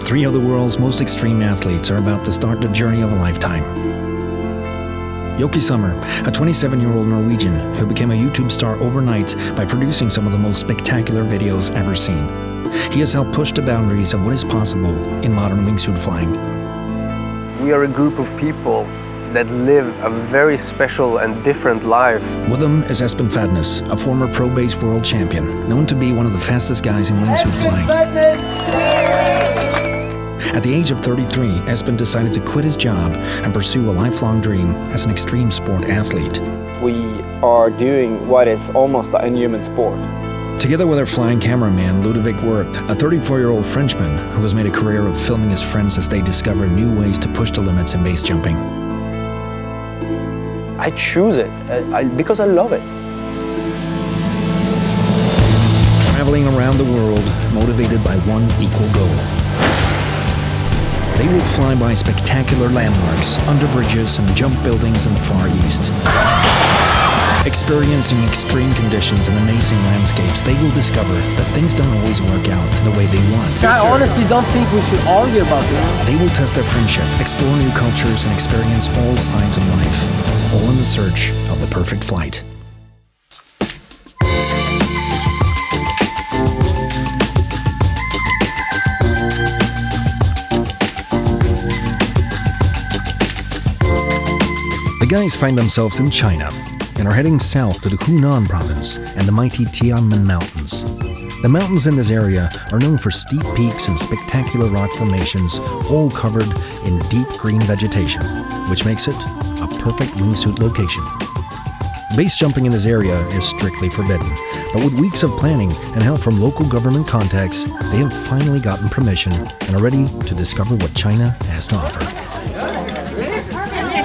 Three of the world's most extreme athletes are about to start the journey of a lifetime. Jokke Sommer, a 27-year-old Norwegian who became a YouTube star overnight by producing some of the most spectacular videos ever seen. He has helped push the boundaries of what is possible in modern wingsuit flying. We are a group of people that live a very special and different life. With them is Espen Fadnes, a former pro-based world champion, known to be one of the fastest guys in wingsuit flying. At the age of 33, Espen decided to quit his job and pursue a lifelong dream as an extreme sport athlete. We are doing what is almost an inhuman sport. Together with our flying cameraman, Ludovic Woerth, a 34-year-old Frenchman who has made a career of filming his friends as they discover new ways to push the limits in base jumping. I choose it because I love it. Traveling around the world, motivated by one equal goal. They will fly by spectacular landmarks, under bridges and jump buildings in the Far East. Experiencing extreme conditions and amazing landscapes, they will discover that things don't always work out the way they want. I honestly don't think we should argue about this. They will test their friendship, explore new cultures, and experience all sides of life, all in the search of the perfect flight. The guys find themselves in China and are heading south to the Hunan province and the mighty Tianmen Mountains. The mountains in this area are known for steep peaks and spectacular rock formations, all covered in deep green vegetation, which makes it a perfect wingsuit location. Base jumping in this area is strictly forbidden, but with weeks of planning and help from local government contacts, they have finally gotten permission and are ready to discover what China has to offer.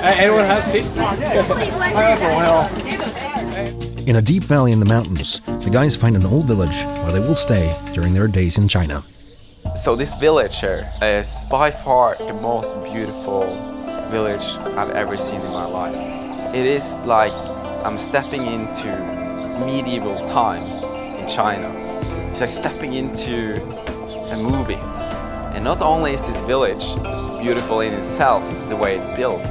Anyone has feet? In a deep valley in the mountains, the guys find an old village where they will stay during their days in China. So this village here is by far the most beautiful village I've ever seen in my life. It is like I'm stepping into medieval time in China. It's like stepping into a movie. And not only is this village beautiful in itself, the way it's built,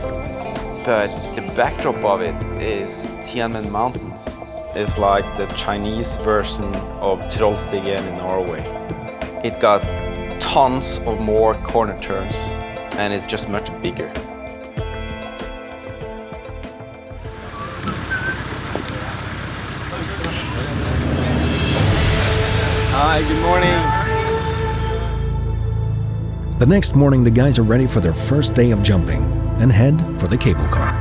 but the backdrop of it is Tianmen Mountains. It's like the Chinese version of Trollstigen in Norway. It got tons of more corner turns and it's just much bigger. Hi, good morning. The next morning, the guys are ready for their first day of jumping and head for the cable car.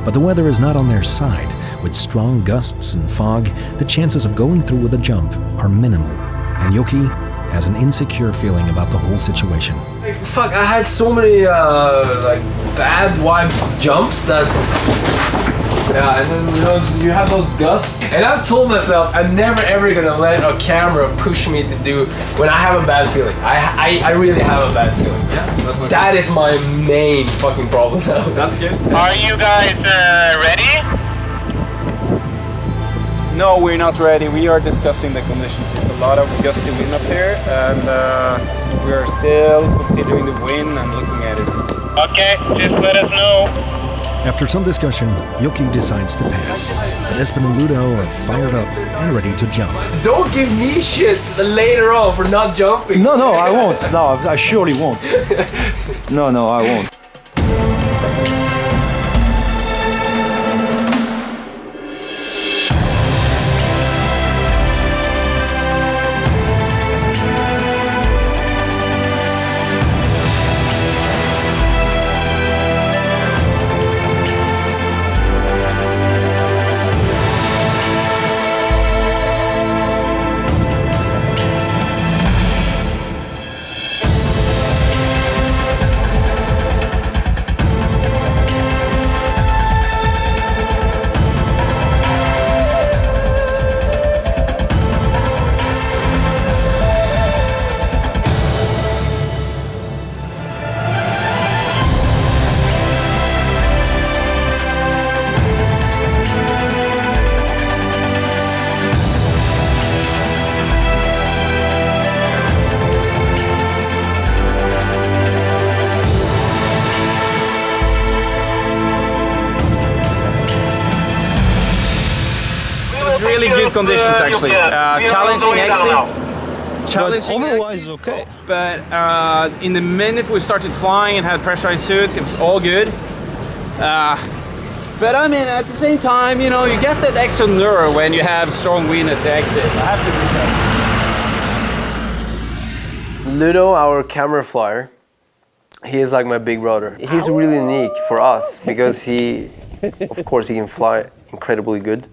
But the weather is not on their side. With strong gusts and fog, the chances of going through with a jump are minimal. And Jokke has an insecure feeling about the whole situation. Fuck, I had so many bad wipe jumps that... Yeah, and then you have those gusts. And I've told myself I'm never ever gonna let a camera push me to do when I have a bad feeling. I really have a bad feeling. Yeah, that is my main fucking problem now. That's good. Are you guys ready? No, we're not ready. We are discussing the conditions. It's a lot of gusty wind up here, and we are still considering the wind and looking at it. Okay, just let us know. After some discussion, Jokke decides to pass, but Espen and Ludo are fired up and ready to jump. Don't give me shit later on for not jumping. No, I won't. No, I surely won't. No, I won't. really good conditions actually. Challenging exit. Challenging otherwise, exit, okay. But in the minute we started flying and had pressurized suits, it was all good. But I mean, at the same time, you know, you get that extra nerve when you have strong wind at the exit. I have to do that. Ludo, our camera flyer, he is like my big brother. He's really unique for us because he, of course, he can fly incredibly good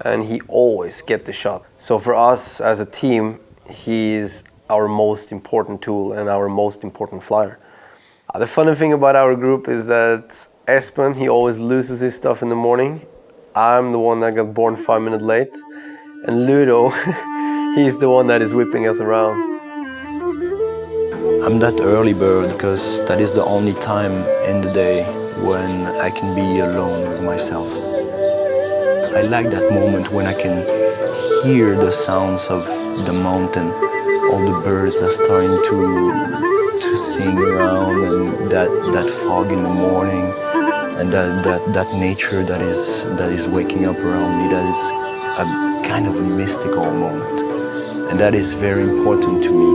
and he always get the shot. So for us as a team, he is our most important tool and our most important flyer. The funny thing about our group is that Espen, he always loses his stuff in the morning. I'm the one that got born 5 minutes late. And Ludo, he's the one that is whipping us around. I'm that early bird because that is the only time in the day when I can be alone with myself. I like that moment when I can hear the sounds of the mountain, all the birds are starting to sing around, and that fog in the morning, and that nature that is waking up around me. That is a kind of a mystical moment, and that is very important to me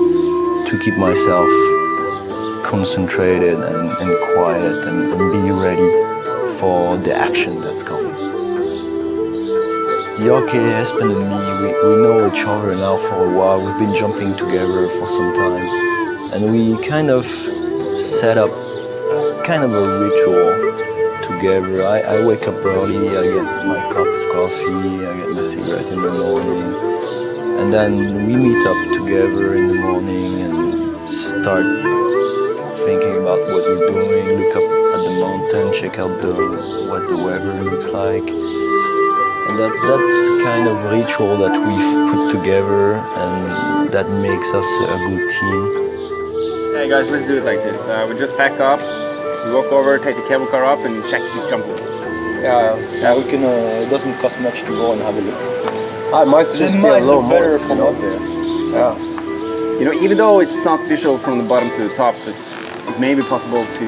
to keep myself concentrated and quiet and be ready for the action that's coming. Jokke, Espen and me, we know each other now for a while. We've been jumping together for some time. And we kind of set up kind of a ritual together. I wake up early, I get my cup of coffee, I get my cigarette in the morning. And then we meet up together in the morning and start thinking about what we're doing, look up at the mountain, check out what the weather looks like. And that's a kind of ritual that we've put together and that makes us a good team. Hey guys, let's do it like this. We just pack up, we walk over, take the cable car up and check this jump wall. Yeah, we can. It doesn't cost much to go and have a look. It might just be a little more better from up there. Yeah. You know, even though it's not visual from the bottom to the top, but it may be possible to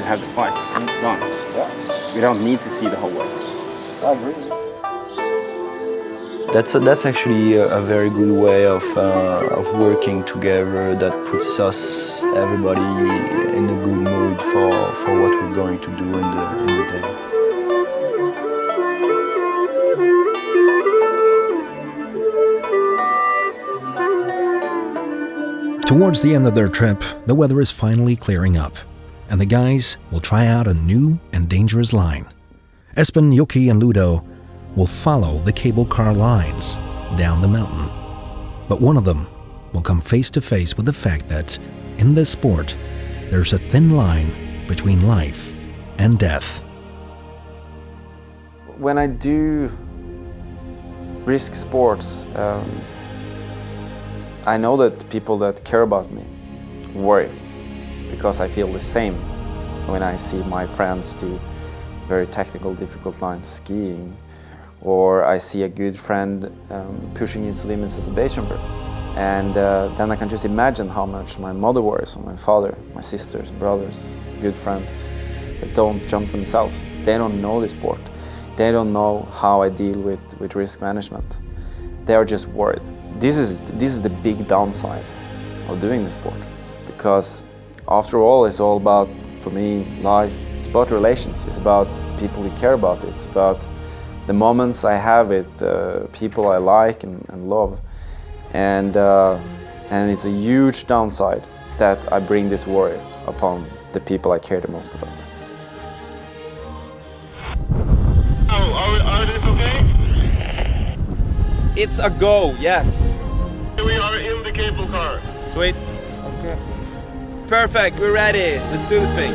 have the flight done. Yeah. We don't need to see the whole way. I agree. That's actually a very good way of working together. That puts us, everybody, in a good mood for what we're going to do in the day. Towards the end of their trip, the weather is finally clearing up, and the guys will try out a new and dangerous line. Espen, Jokke, and Ludo will follow the cable car lines down the mountain. But one of them will come face to face with the fact that, in this sport, there's a thin line between life and death. When I do risk sports, I know that people that care about me worry, because I feel the same when I see my friends do very technical, difficult lines skiing, or I see a good friend pushing his limits as a base jumper. And then I can just imagine how much my mother worries, or my father, my sisters, brothers, good friends that don't jump themselves. They don't know the sport. They don't know how I deal with risk management. They are just worried. This is the big downside of doing the sport, because after all, it's all about, for me, life. It's about relations. It's about people you care about. It's about the moments I have with people I like and love, and it's a huge downside that I bring this worry upon the people I care the most about. Are this okay? It's a go, yes. We are in the cable car. Sweet. Okay. Perfect, we're ready. Let's do this thing.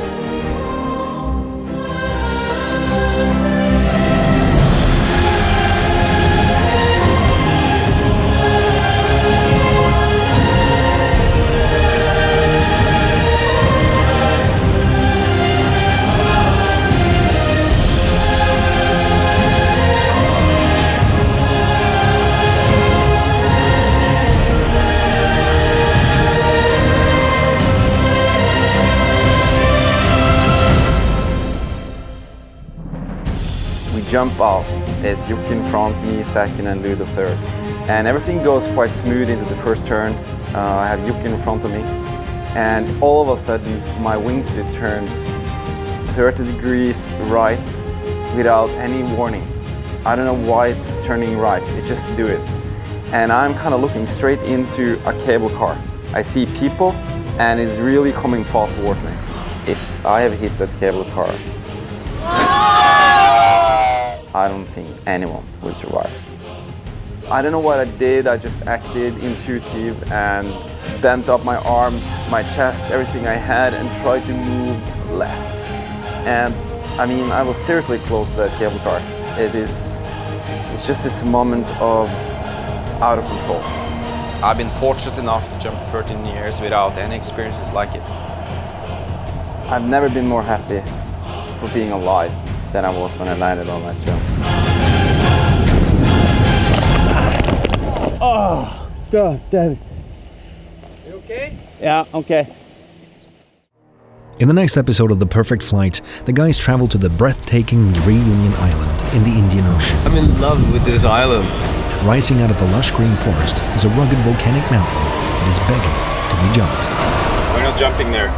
We jump out. It's Jukka in front, me second, and Ludo third. And everything goes quite smooth into the first turn. I have Jukka in front of me. And all of a sudden, my wingsuit turns 30 degrees right without any warning. I don't know why it's turning right, it just do it. And I'm kind of looking straight into a cable car. I see people, and it's really coming fast towards me. If I have hit that cable car, I don't think anyone will survive. I don't know what I did, I just acted intuitive and bent up my arms, my chest, everything I had, and tried to move left. And I mean, I was seriously close to that cable car. It's just this moment of out of control. I've been fortunate enough to jump 13 years without any experiences like it. I've never been more happy for being alive than I was when I landed on that jump. Oh, God damn it. You okay? Yeah, okay. In the next episode of The Perfect Flight, the guys travel to the breathtaking Reunion Island in the Indian Ocean. I'm in love with this island. Rising out of the lush green forest is a rugged volcanic mountain that is begging to be jumped. We're not jumping there.